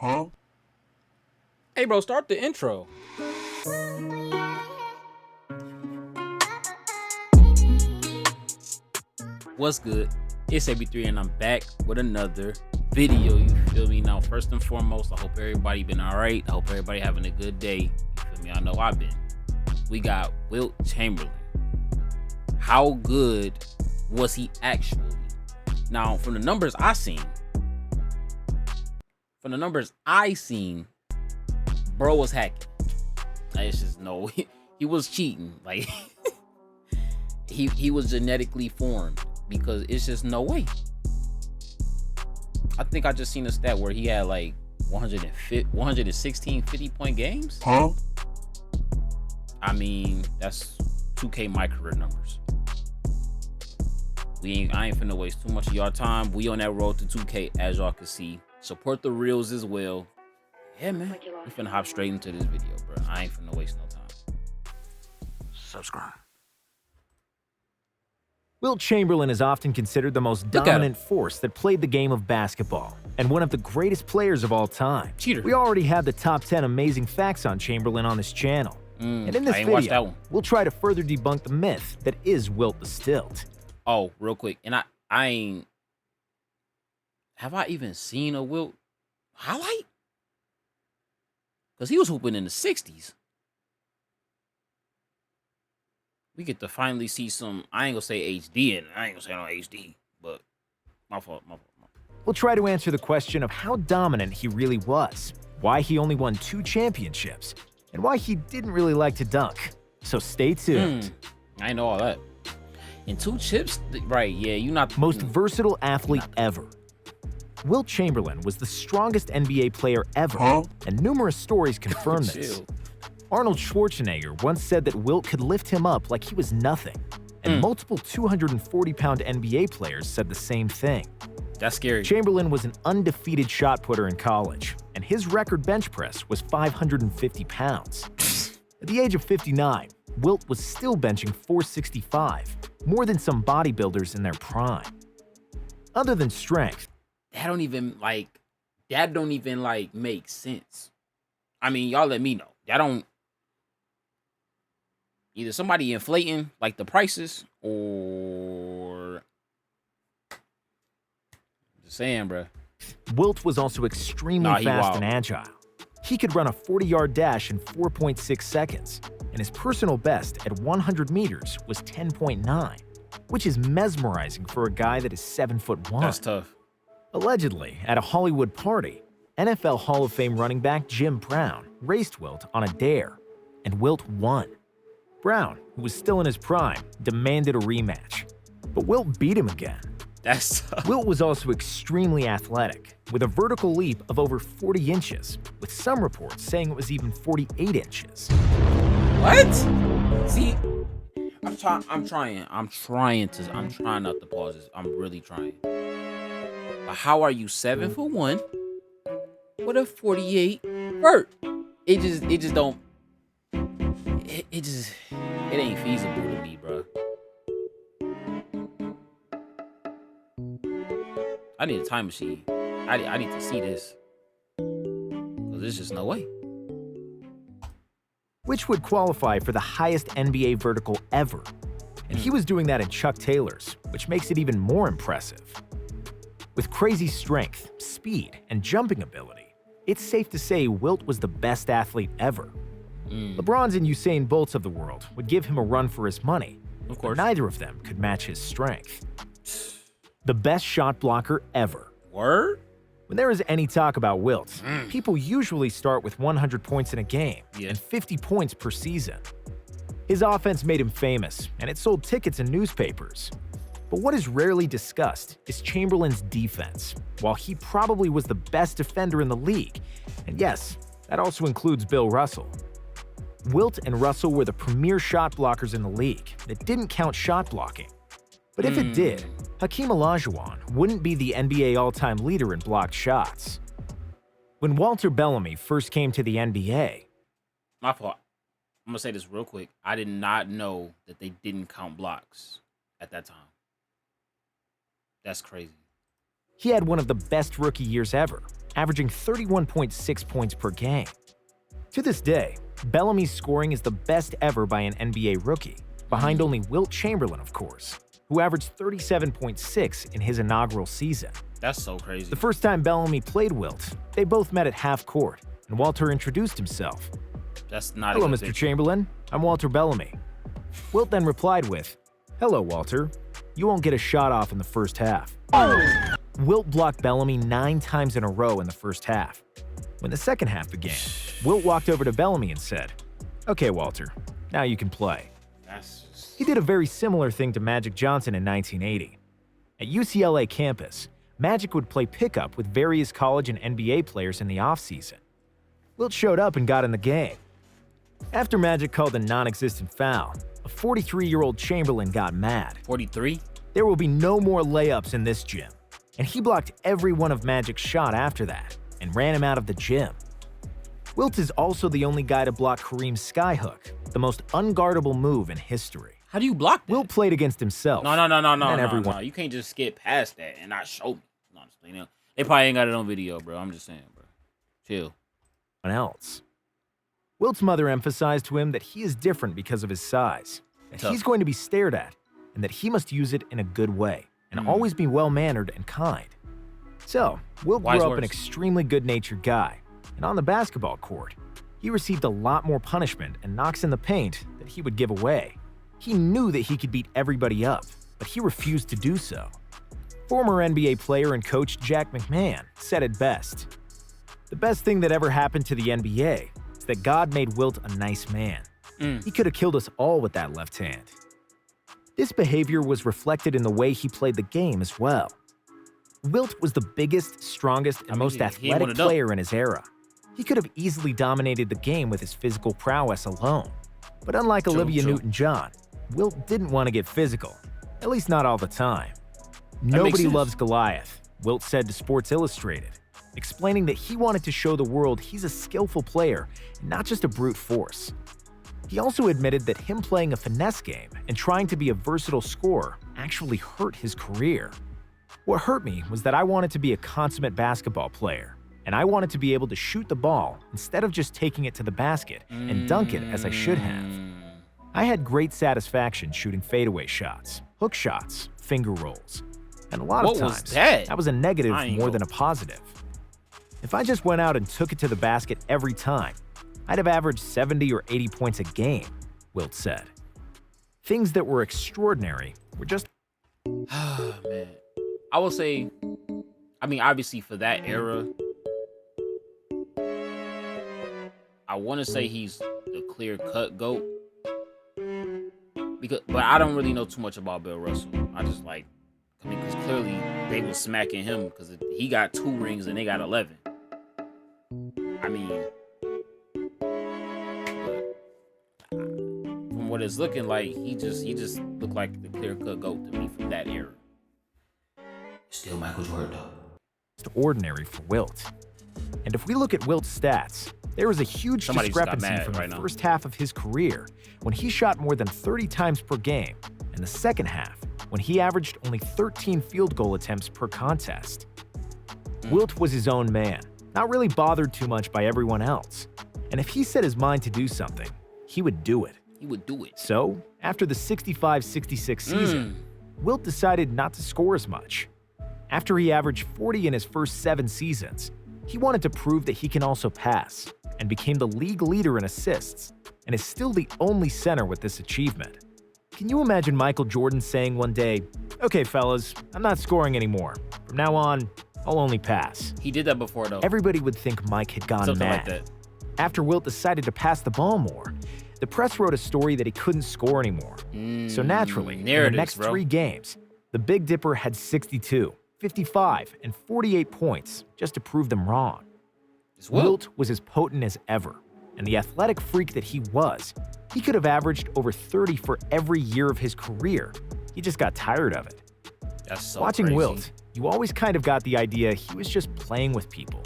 Huh? Hey, bro, start the intro. What's good? It's AB3 and I'm back with another video. You feel me? Now, first and foremost, I hope everybody been all right. I hope everybody having a good day. You feel me? I know I've been. We got Wilt Chamberlain. How good was he actually? Now, from the numbers I seen, bro was hacking. Like, it's just no, he was cheating. Like he was genetically formed, because it's just no way. I think I just seen a stat where he had like 116 50-point games. Huh? I mean, that's 2K my career numbers. I ain't finna waste too much of y'all time. We on that road to 2K, as y'all can see. Support the reels as well. Yeah, man. We finna hop straight into this video, bro. I ain't finna waste no time. Subscribe. Wilt Chamberlain is often considered the most dominant force that played the game of basketball, and one of the greatest players of all time. Cheater. We already have the top 10 amazing facts on Chamberlain on this channel. And in this video, we'll try to further debunk the myth that is Wilt the Stilt. Oh, real quick, and I ain't... Have I even seen a Wilt highlight? Because he was hooping in the 60s. We get to finally see some, I ain't gonna say HD, and I ain't gonna say no HD, but my fault. We'll try to answer the question of how dominant he really was, why he only won 2 championships, and why he didn't really like to dunk. So stay tuned. I know all that. And 2 chips, right? Yeah, you're not the most versatile athlete ever. Wilt Chamberlain was the strongest NBA player ever, and numerous stories confirm this. Arnold Schwarzenegger once said that Wilt could lift him up like he was nothing, and multiple 240-pound NBA players said the same thing. That's scary. Chamberlain was an undefeated shot putter in college, and his record bench press was 550 pounds. At the age of 59, Wilt was still benching 465, more than some bodybuilders in their prime. Other than strength, that don't even make sense. I mean, y'all let me know. That don't... Either somebody inflating like the prices, or... Just saying, bro. Wilt was also extremely fast and agile. He could run a 40-yard dash in 4.6 seconds, and his personal best at 100 meters was 10.9, which is mesmerizing for a guy that is 7'1". That's tough. Allegedly, at a Hollywood party, NFL Hall of Fame running back Jim Brown raced Wilt on a dare, and Wilt won. Brown, who was still in his prime, demanded a rematch, but Wilt beat him again. That's tough. Wilt was also extremely athletic, with a vertical leap of over 40 inches, with some reports saying it was even 48 inches. What? See, I'm trying not to pause this. I'm really trying. But how are you 7'1" with a 48 vert? It ain't feasible to me, bro. I need a time machine. I need to see this, because there's just no way. Which would qualify for the highest NBA vertical ever. And he was doing that in Chuck Taylors, which makes it even more impressive. With crazy strength, speed, and jumping ability, it's safe to say Wilt was the best athlete ever. LeBron's and Usain Bolt's of the world would give him a run for his money. Of course. Neither of them could match his strength. The best shot blocker ever. Word? When there is any talk about Wilt, people usually start with 100 points in a game and 50 points per season. His offense made him famous, and it sold tickets in newspapers. But what is rarely discussed is Chamberlain's defense. While he probably was the best defender in the league, and yes, that also includes Bill Russell. Wilt and Russell were the premier shot blockers in the league that didn't count shot blocking. But if it did, Hakeem Olajuwon wouldn't be the NBA all-time leader in blocked shots. When Walter Bellamy first came to the NBA... My fault. I'm going to say this real quick. I did not know that they didn't count blocks at that time. That's crazy. He had one of the best rookie years ever, averaging 31.6 points per game. To this day, Bellamy's scoring is the best ever by an NBA rookie, behind only Wilt Chamberlain, of course, who averaged 37.6 in his inaugural season. That's so crazy. The first time Bellamy played Wilt, they both met at half court, and Walter introduced himself. That's not "Hello, Mr. Chamberlain. I'm Walter Bellamy." Wilt then replied with, "Hello, Walter. You won't get a shot off in the first half." Wilt blocked Bellamy 9 times in a row in the first half. When the second half began, Wilt walked over to Bellamy and said, "Okay, Walter, now you can play." He did a very similar thing to Magic Johnson in 1980. At UCLA campus, Magic would play pickup with various college and NBA players in the offseason. Wilt showed up and got in the game. After Magic called a non-existent foul, a 43-year-old Chamberlain got mad. 43? There will be no more layups in this gym. And he blocked every one of Magic's shot after that and ran him out of the gym. Wilt is also the only guy to block Kareem's skyhook, the most unguardable move in history. How do you block that? Wilt played against himself. No. You can't just skip past that and not show me. Honestly, they probably ain't got it on video, bro. I'm just saying, bro. Chill. Else. Wilt's mother emphasized to him that he is different because of his size, that he's going to be stared at, and that he must use it in a good way and always be well-mannered and kind. So, Wilt grew up an extremely good-natured guy, and on the basketball court, he received a lot more punishment and knocks in the paint that he would give away. He knew that he could beat everybody up, but he refused to do so. Former NBA player and coach Jack McMahon said it best. "The best thing that ever happened to the NBA is that God made Wilt a nice man. He could have killed us all with that left hand." This behavior was reflected in the way he played the game as well. Wilt was the biggest, strongest, and most athletic player in his era. He could have easily dominated the game with his physical prowess alone. But unlike Olivia Newton-John, Wilt didn't want to get physical, at least not all the time. "Nobody loves Goliath," Wilt said to Sports Illustrated, explaining that he wanted to show the world he's a skillful player, not just a brute force. He also admitted that him playing a finesse game and trying to be a versatile scorer actually hurt his career. "What hurt me was that I wanted to be a consummate basketball player, and I wanted to be able to shoot the ball instead of just taking it to the basket and dunk it as I should have. I had great satisfaction shooting fadeaway shots, hook shots, finger rolls, and a lot of times that was a negative more than a positive. If I just went out and took it to the basket every time, I'd have averaged 70 or 80 points a game," Wilt said. Things that were extraordinary were just... Man. I will say, obviously for that era, I want to say he's the clear-cut GOAT. But I don't really know too much about Bill Russell. Because clearly they were smacking him because he got 2 rings and they got 11. From what it's looking like, he just looked like the clear-cut GOAT to me from that era. Still Michael Jordan, though. Ordinary for Wilt. And if we look at Wilt's stats, there is a huge discrepancy from the first half of his career, when he shot more than 30 times per game, and the second half, when he averaged only 13 field goal attempts per contest. Wilt was his own man, not really bothered too much by everyone else. And if he set his mind to do something, he would do it. So, after the 65-66 season, Wilt decided not to score as much. After he averaged 40 in his first 7 seasons, he wanted to prove that he can also pass, and became the league leader in assists, and is still the only center with this achievement. Can you imagine Michael Jordan saying one day, "Okay, fellas, I'm not scoring anymore. From now on, I'll only pass"? He did that before, though. Everybody would think Mike had gone mad. Like that. After Wilt decided to pass the ball more, the press wrote a story that he couldn't score anymore. So naturally, in the next 3 games, the Big Dipper had 62, 55, and 48 points just to prove them wrong. Wilt was as potent as ever, and the athletic freak that he was, he could have averaged over 30 for every year of his career. He just got tired of it. That's so Watching crazy. Wilt, you always kind of got the idea he was just playing with people,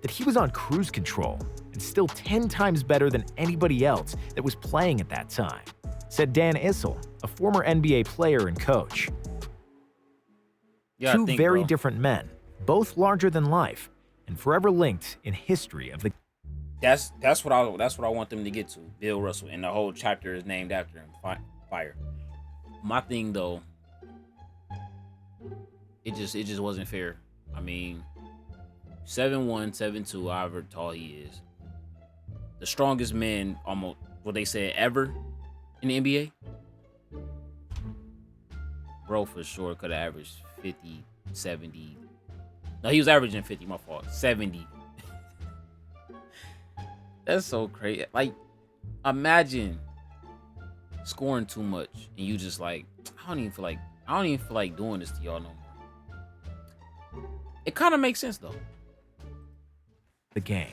that he was on cruise control and still 10 times better than anybody else that was playing at that time, said Dan Issel, a former NBA player and coach. Two very different men, both larger than life, and forever linked in history of the. That's what I want them to get to. Bill Russell, and the whole chapter is named after him. Fire. My thing though, it just wasn't fair. I mean, 7'1", 7'2", however tall he is, the strongest man almost what they said ever in the NBA. Bro, for sure could have averaged 50, 70. No, he was averaging 50. My fault. 70. That's so crazy. Like, imagine scoring too much and you just like, I don't even feel like doing this to y'all no more. It kind of makes sense though. The game.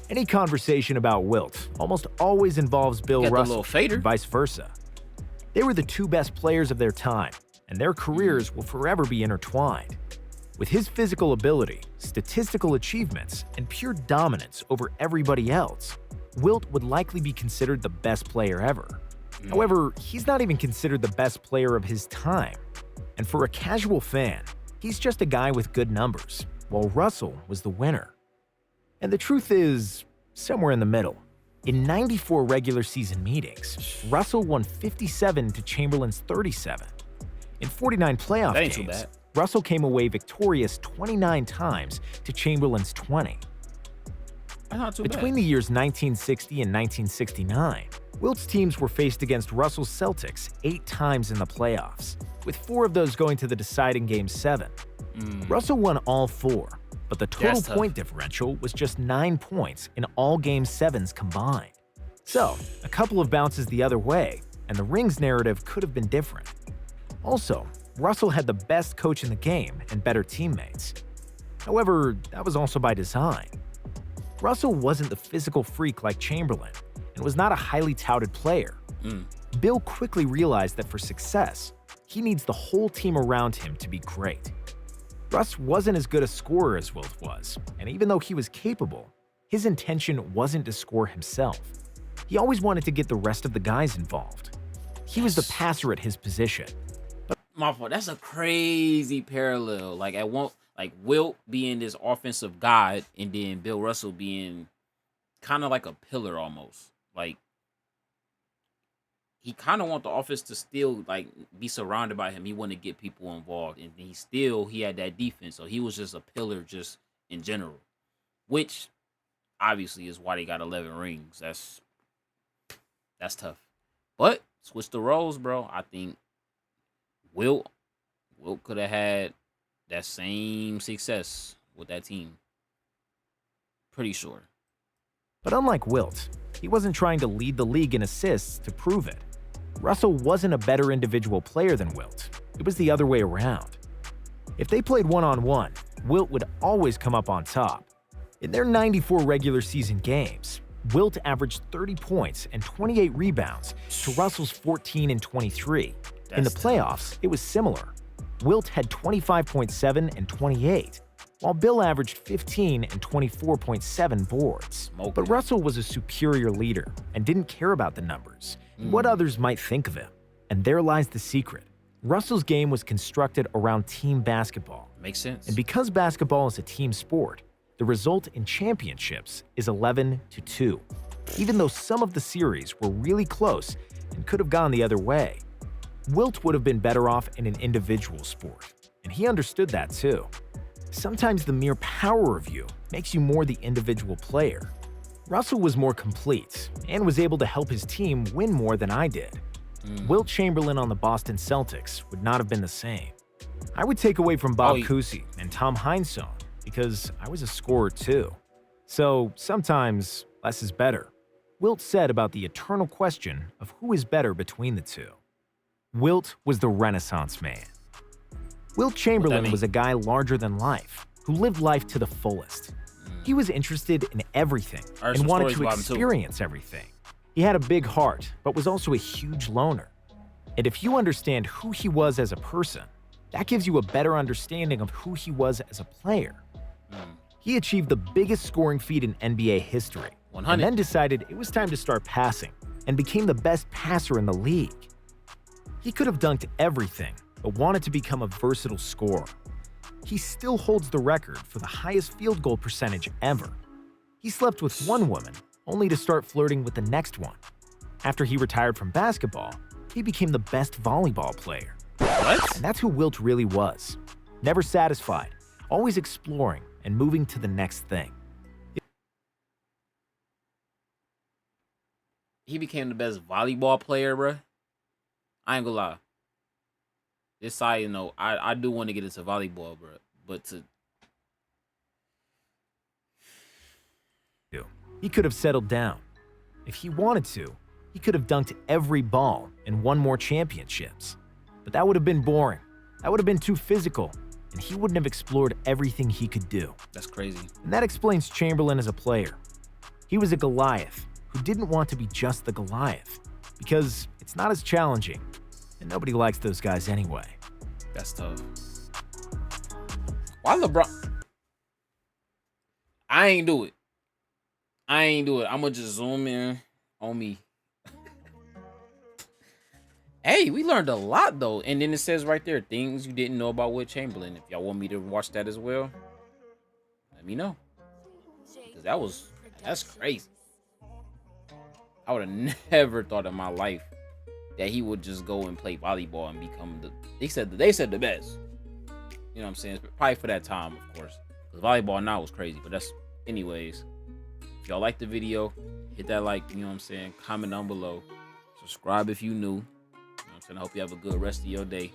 Any conversation about Wilt almost always involves Bill Russell and vice versa. They were the two best players of their time, and their careers will forever be intertwined. With his physical ability, statistical achievements, and pure dominance over everybody else, Wilt would likely be considered the best player ever. However, he's not even considered the best player of his time. And for a casual fan, he's just a guy with good numbers, while Russell was the winner. And the truth is, somewhere in the middle. In 94 regular season meetings, Russell won 57 to Chamberlain's 37. In 49 playoff games, Russell came away victorious 29 times to Chamberlain's 20. Between the years 1960 and 1969, Wilt's teams were faced against Russell's Celtics 8 times in the playoffs, with 4 of those going to the deciding Game 7. Russell won all 4, but the total point differential was just 9 points in all Game 7s combined. So, a couple of bounces the other way, and the rings narrative could have been different. Also, Russell had the best coach in the game and better teammates. However, that was also by design. Russell wasn't the physical freak like Chamberlain, and was not a highly touted player. Bill quickly realized that for success, he needs the whole team around him to be great. Russ wasn't as good a scorer as Wilt was, and even though he was capable, his intention wasn't to score himself. He always wanted to get the rest of the guys involved. He was the passer at his position. My fault. That's a crazy parallel. Like Wilt being this offensive god, and then Bill Russell being kind of like a pillar almost. Like, he kind of want the offense to still like be surrounded by him. He wanted to get people involved, and he had that defense. So he was just a pillar, just in general, which obviously is why they got 11 rings. That's tough. But switch the roles, bro. I think Wilt could have had that same success with that team. Pretty sure. But unlike Wilt, he wasn't trying to lead the league in assists to prove it. Russell wasn't a better individual player than Wilt. It was the other way around. If they played one-on-one, Wilt would always come up on top. In their 94 regular season games, Wilt averaged 30 points and 28 rebounds to Russell's 14 and 23. In the playoffs, it was similar. Wilt had 25.7 and 28, while Bill averaged 15 and 24.7 boards. But Russell was a superior leader and didn't care about the numbers, what others might think of him. And there lies the secret. Russell's game was constructed around team basketball. Makes sense. And because basketball is a team sport, the result in championships is 11-2, even though some of the series were really close and could have gone the other way. Wilt would have been better off in an individual sport, and he understood that too. Sometimes the mere power of you makes you more the individual player. Russell was more complete and was able to help his team win more than I did. Wilt Chamberlain on the Boston Celtics would not have been the same. I would take away from Bob Cousy and Tom Heinsohn because I was a scorer too. So sometimes less is better. Wilt said about the eternal question of who is better between the two. Wilt was the Renaissance man. Wilt Chamberlain was a guy larger than life, who lived life to the fullest. He was interested in everything and wanted to experience everything. He had a big heart, but was also a huge loner. And if you understand who he was as a person, that gives you a better understanding of who he was as a player. He achieved the biggest scoring feat in NBA history, and then decided it was time to start passing, and became the best passer in the league. He could have dunked everything, but wanted to become a versatile scorer. He still holds the record for the highest field goal percentage ever. He slept with one woman, only to start flirting with the next one. After he retired from basketball, he became the best volleyball player. What? And that's who Wilt really was. Never satisfied, always exploring and moving to the next thing. He became the best volleyball player, bruh. I ain't gonna lie. This side, you know, I do want to get into volleyball, bruh. But he could have settled down. If he wanted to, he could have dunked every ball and won more championships. But that would have been boring. That would have been too physical, and he wouldn't have explored everything he could do. That's crazy. And that explains Chamberlain as a player. He was a Goliath who didn't want to be just the Goliath, because it's not as challenging, and nobody likes those guys anyway. That's tough. Why LeBron? I ain't do it. I'm gonna just zoom in on me. Hey, we learned a lot though. And then it says right there, things you didn't know about Wilt Chamberlain. If y'all want me to watch that as well, let me know. Because that's crazy. I would have never thought in my life that he would just go and play volleyball and become they said the best. You know what I'm saying? Probably for that time, of course. Because volleyball now was crazy. But that's, anyways. If y'all like the video, hit that like, you know what I'm saying? Comment down below. Subscribe if you new. You know what I'm saying? I hope you have a good rest of your day.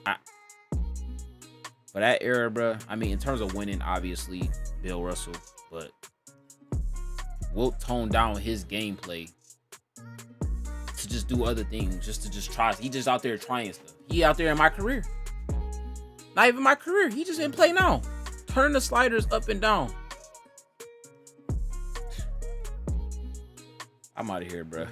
For that era, bro, I mean, in terms of winning, obviously, Bill Russell. But Wilt toned down his gameplay to just do other things, just to try. He just out there trying stuff. He out there in my career. Not even my career. He just didn't play now. Turn the sliders up and down. I'm out of here, bro.